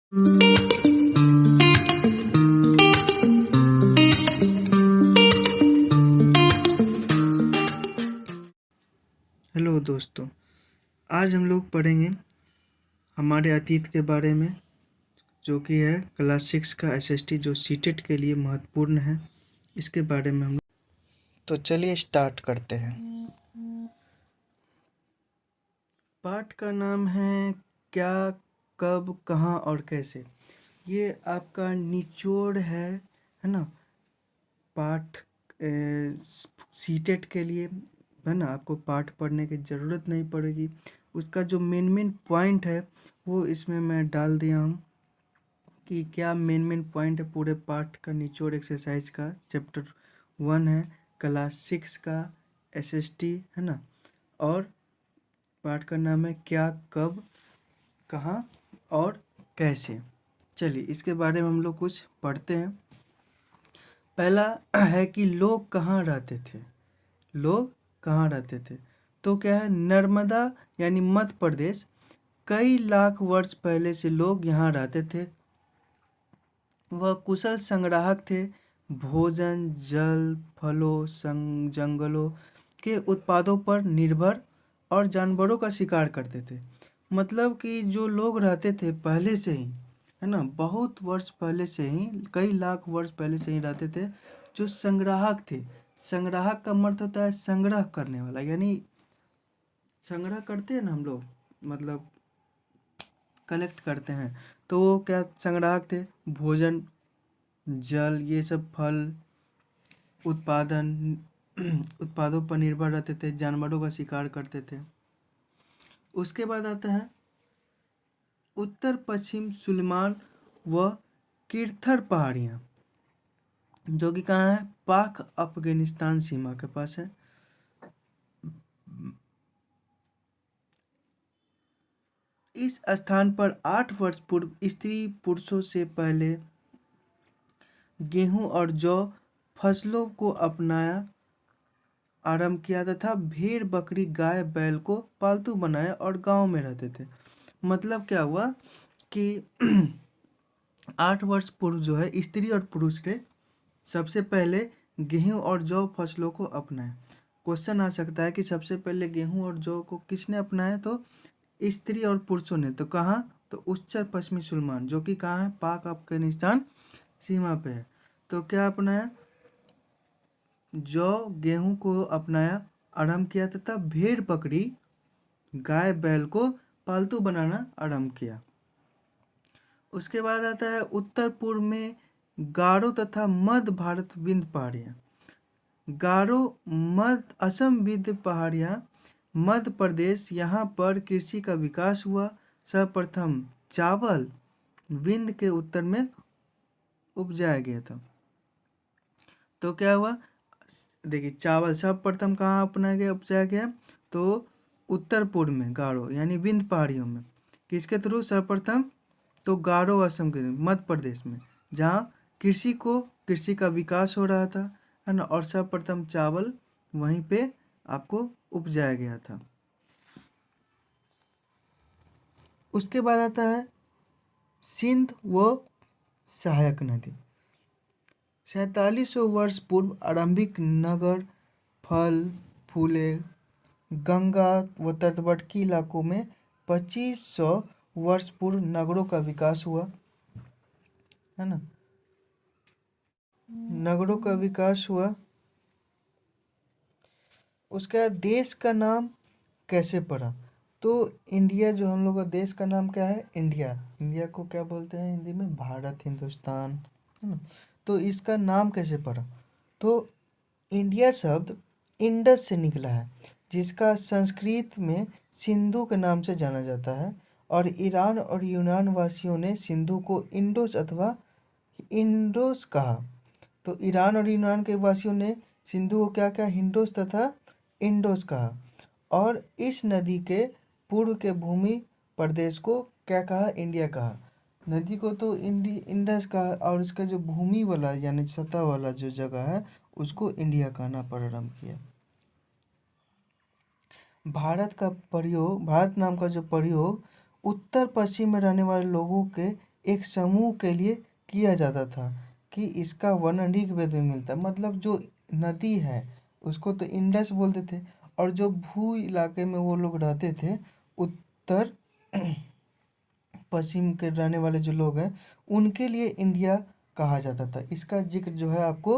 Hello दोस्तों, आज हम लोग पढ़ेंगे हमारे अतीत के बारे में, जो कि है क्लास 6 का एसएसटी जो सीटेट के लिए महत्वपूर्ण है। इसके बारे में हम तो चलिए स्टार्ट करते हैं। पाठ का नाम है क्या, कब, कहाँ और कैसे। ये आपका निचोड़ है ना। पाठ सीटेट के लिए है ना, आपको पाठ पढ़ने की ज़रूरत नहीं पड़ेगी। उसका जो मेन पॉइंट है वो इसमें मैं डाल दिया हूँ कि क्या मेन पॉइंट है पूरे पाठ का, निचोड़ एक्सरसाइज का। चैप्टर 1 है, क्लास 6 का एसएसटी है ना। और पाठ का नाम है क्या, कब, कहाँ और कैसे। चलिए इसके बारे में हम लोग कुछ पढ़ते हैं। पहला है कि लोग कहाँ रहते थे। लोग कहाँ रहते थे तो क्या है, नर्मदा यानी मध्य प्रदेश। कई लाख वर्ष पहले से लोग यहाँ रहते थे। वह कुशल संग्राहक थे। भोजन, जल, फलों, जंगलों के उत्पादों पर निर्भर और जानवरों का शिकार करते थे। मतलब कि जो लोग रहते थे पहले से ही, है ना, बहुत वर्ष पहले से ही, कई लाख वर्ष पहले से ही रहते थे, जो संग्राहक थे। संग्राहक का मतलब होता है संग्रह करने वाला, यानी संग्रह करते हैं ना हम लोग, मतलब कलेक्ट करते हैं। तो वो क्या संग्राहक थे। भोजन, जल, ये सब फल उत्पादन उत्पादों पर निर्भर रहते थे, जानवरों का शिकार करते थे। उसके बाद आता है उत्तर पश्चिम सुलेमान व किरथर पहाड़ियाँ, जो कि कहाँ है, पाक अफगानिस्तान सीमा के पास है। इस स्थान पर 8 वर्ष पूर्व स्त्री पुरुषों से पहले गेहूं और जौ फसलों को अपनाया आरंभ किया तथा भेड़, बकरी, गाय, बैल को पालतू बनाया और गांव में रहते थे। मतलब क्या हुआ कि 8 वर्ष पूर्व जो है स्त्री और पुरुष ने सबसे पहले गेहूं और जौ फसलों को अपनाया। क्वेश्चन आ सकता है कि सबसे पहले गेहूं और जौ को किसने अपनाया, तो स्त्री और पुरुषों ने। तो कहाँ, तो उत्तर पश्चिमी सुलेमान, जो कि कहाँ है, पाक अफगानिस्तान सीमा पे है। तो क्या अपनाया, जौ गेहूं को अपनाया आरंभ किया तथा भेड़, बकरी, गाय, बैल को पालतू बनाना आरंभ किया। उसके बाद आता है उत्तर पूर्व में गारो तथा मध्य भारत विंध्य पहाड़ियाँ। गारो, मध्य असम विंध्य पहाड़ियाँ, मध्य प्रदेश, यहाँ पर कृषि का विकास हुआ। सर्वप्रथम चावल विंध्य के उत्तर में उपजाया गया था। तो क्या हुआ, देखिए चावल सर्वप्रथम कहाँ अपनाया गया, उपजाया गया, तो उत्तर पूर्व में गारो यानी विंध्य पहाड़ियों में। किसके थ्रू, सर्वप्रथम तो गारो असम के मध्य प्रदेश में, जहाँ कृषि का विकास हो रहा था, है ना। और सर्वप्रथम चावल वहीं पे आपको उपजाया गया था। उसके बाद आता है सिंध व सहायक नदी। 4700 वर्ष पूर्व आरंभिक नगर फल फूले गंगा व तटवर्ती इलाकों में 2500 वर्ष पूर्व नगरों का विकास हुआ, है ना। नगरों का विकास हुआ। उसका देश का नाम कैसे पड़ा, तो इंडिया, जो हम लोग का देश का नाम क्या है, इंडिया। इंडिया को क्या बोलते हैं हिंदी में, भारत, हिंदुस्तान, है ना। तो इसका नाम कैसे पड़ा, तो इंडिया शब्द इंडस से निकला है, जिसका संस्कृत में सिंधु के नाम से जाना जाता है। और ईरान और यूनान वासियों ने सिंधु को इंडोस अथवा इंडोस कहा। तो ईरान और यूनान के वासियों ने सिंधु को क्या कहा, हिंडोस तथा इंडोस कहा। और इस नदी के पूर्व के भूमि प्रदेश को क्या कहा, इंडिया कहा। नदी को तो इंडस कहा, और इसका जो भूमि वाला यानी सतह वाला जो जगह है उसको इंडिया कहना प्रारंभ किया। भारत नाम का जो प्रयोग उत्तर पश्चिम में रहने वाले लोगों के एक समूह के लिए किया जाता था कि इसका वर्णन ऋग्वेद में मिलता है। मतलब जो नदी है उसको तो इंडस बोलते थे, और जो भू इलाके में वो लोग रहते थे, उत्तर पश्चिम के रहने वाले जो लोग हैं, उनके लिए इंडिया कहा जाता था। इसका जिक्र जो है आपको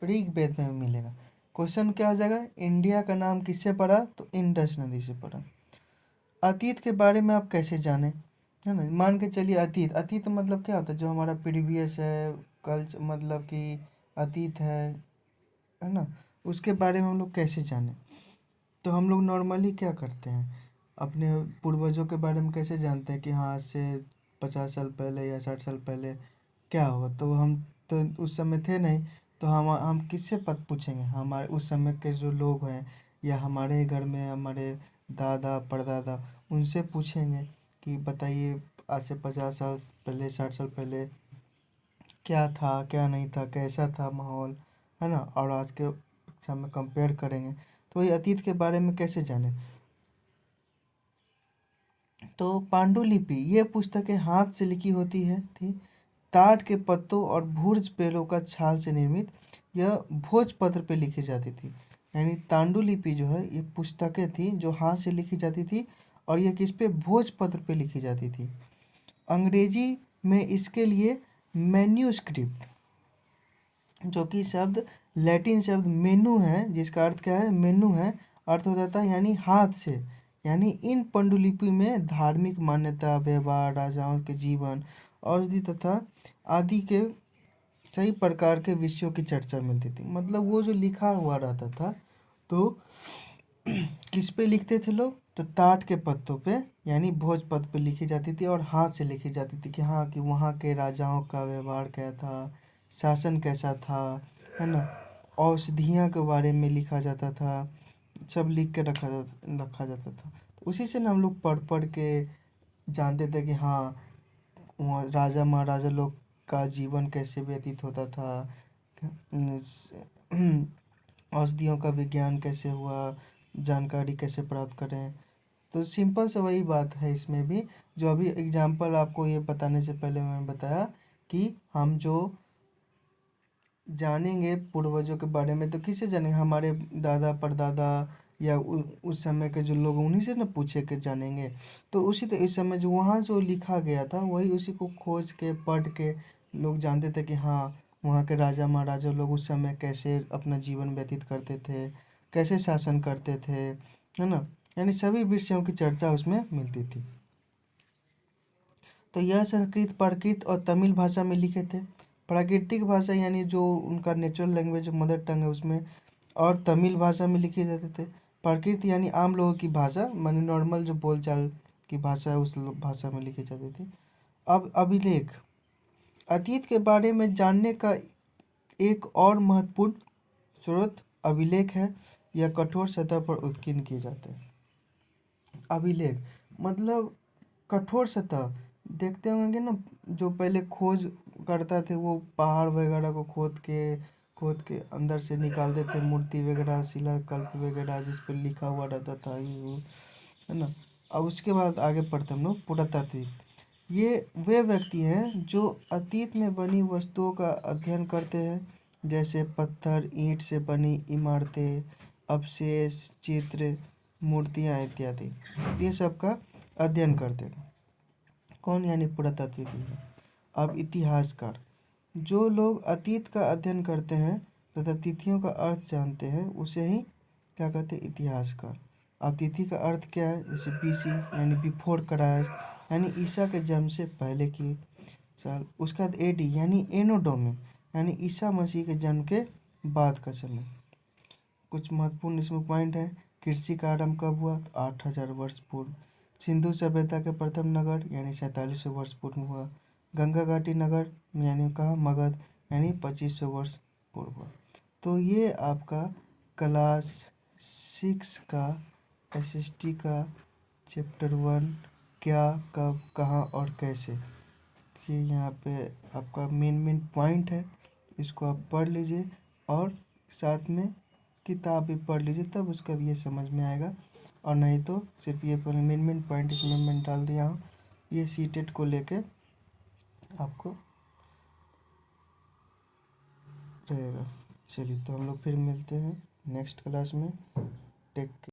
ऋग्वेद में मिलेगा। क्वेश्चन क्या हो जाएगा, इंडिया का नाम किससे पड़ा, तो इंडस नदी से पड़ा। अतीत के बारे में आप कैसे जाने, है ना। मान के चलिए अतीत, अतीत मतलब क्या होता है, जो हमारा प्रीवियस है, मतलब कि अतीत है ना, उसके बारे में हम लोग कैसे जाने। तो हम लोग नॉर्मली क्या करते हैं, अपने पूर्वजों के बारे में कैसे जानते हैं कि हाँ, आज से 50 साल पहले या 60 साल पहले क्या हुआ। तो हम तो उस समय थे नहीं, तो हम किससे पत पूछेंगे, हमारे उस समय के जो लोग हैं, या हमारे घर में हमारे दादा परदादा, उनसे पूछेंगे कि बताइए आज से 50 साल पहले 60 साल पहले क्या था, क्या नहीं था, कैसा था माहौल, है ना। और आज के समय कंपेयर करेंगे, तो ये अतीत के बारे में कैसे जाने। तो पांडुलिपि ये पुस्तकें हाथ से लिखी होती है थी, टाट के पत्तों और भूर्ज पेड़ों का छाल से निर्मित यह भोजपत्र पे लिखी जाती थी। यानी तांडुलिपि जो है ये पुस्तकें थी जो हाथ से लिखी जाती थी, और ये किस पे, भोजपत्र पे लिखी जाती थी। अंग्रेजी में इसके लिए मैन्यूस्क्रिप्ट, जो कि शब्द लैटिन शब्द मेनू है, जिसका अर्थ क्या है, मेनू है, अर्थ हो जाता है यानी हाथ से। यानी इन पांडुलिपि में धार्मिक मान्यता, व्यवहार, राजाओं के जीवन, औषधि तथा आदि के सही प्रकार के विषयों की चर्चा मिलती थी। मतलब वो जो लिखा हुआ रहता था, तो किस पे लिखते थे लोग, तो टाट के पत्तों पे, यानी भोजपत्र पे लिखी जाती थी, और हाथ से लिखी जाती थी कि हाँ, कि वहाँ के राजाओं का व्यवहार क्या था, शासन कैसा था, है ना। औषधियाँ के बारे में लिखा जाता था, सब लिख के रखा जाता था। तो उसी से ना हम लोग पढ़ पढ़ के जानते थे कि हाँ, वहाँ राजा महाराजा लोग का जीवन कैसे व्यतीत होता था, औषधियों का विज्ञान कैसे हुआ, जानकारी कैसे प्राप्त करें। तो सिंपल से वही बात है इसमें भी, जो अभी एग्जाम्पल आपको ये बताने से पहले मैंने बताया कि हम जो जानेंगे पूर्वजों के बारे में, तो किससे जानेंगे, हमारे दादा परदादा या उस समय के जो लोग, उन्हीं से ना पूछे के जानेंगे। तो उसी तो इस समय जो वहाँ जो लिखा गया था, वही उसी को खोज के पढ़ के लोग जानते थे कि हाँ, वहाँ के राजा महाराजा लोग उस समय कैसे अपना जीवन व्यतीत करते थे, कैसे शासन करते थे, है ना। यानी सभी विषयों की चर्चा उसमें मिलती थी। तो यह संस्कृत, प्राकृत और तमिल भाषा में लिखे थे। प्राकृतिक भाषा यानी जो उनका नेचुरल लैंग्वेज मदर टंग है उसमें, और तमिल भाषा में लिखे जाते थे। प्राकृत यानी आम लोगों की भाषा, माने नॉर्मल जो बोलचाल की भाषा है, उस भाषा में लिखी जाती थी। अब अभिलेख, अतीत के बारे में जानने का एक और महत्वपूर्ण स्रोत अभिलेख है। यह कठोर सतह पर उत्कीर्ण किए जाते हैं। अभिलेख मतलब कठोर सतह, देखते होंगे ना, जो पहले खोज करता थे वो पहाड़ वगैरह को खोद के अंदर से निकालते थे मूर्ति वगैरह, शिलाकल्प वगैरह, जिस पर लिखा हुआ रहता था ये वो, है ना। अब उसके बाद आगे पढ़ते हम लोग पुरातात्विक। ये वे व्यक्ति हैं जो अतीत में बनी वस्तुओं का अध्ययन करते हैं, जैसे पत्थर, ईंट से बनी इमारतें, अवशेष, चित्र, मूर्तियाँ इत्यादि। ये सब का अध्ययन करते थे कौन, यानी पुरातात्विक विज्ञान। अब इतिहासकार, जो लोग अतीत का अध्ययन करते हैं तथा तिथियों का अर्थ जानते हैं, उसे ही क्या कहते हैं, इतिहासकार। अब तिथि का अर्थ क्या है, जैसे बीसी यानी बिफोर क्राइस्ट, यानी ईसा के जन्म से पहले की साल। उसके बाद एडी यानी एनो डोमिन, यानी ईसा मसीह के जन्म के बाद का समय। कुछ महत्वपूर्ण इसमें पॉइंट है। कृषि का आरंभ कब हुआ, तो 8,000 वर्ष पूर्व। सिंधु सभ्यता के प्रथम नगर यानी 4700 वर्ष पूर्व हुआ। गंगा घाटी नगर यानी कहाँ, मगध, यानी 2500 वर्ष पूर्व हुआ। तो ये आपका क्लास 6 का SST का चैप्टर 1, क्या, कब, कहाँ और कैसे, ये यहाँ पे आपका मेन मेन पॉइंट है। इसको आप पढ़ लीजिए, और साथ में किताब भी पढ़ लीजिए, तब उसका ये समझ में आएगा। और नहीं तो सिर्फ ये मेन मेन पॉइंट इसमें मैं डाल दिया हूँ, ये सीटेट को लेके आपको रहेगा। चलिए, तो हम लोग फिर मिलते हैं नेक्स्ट क्लास में। टेक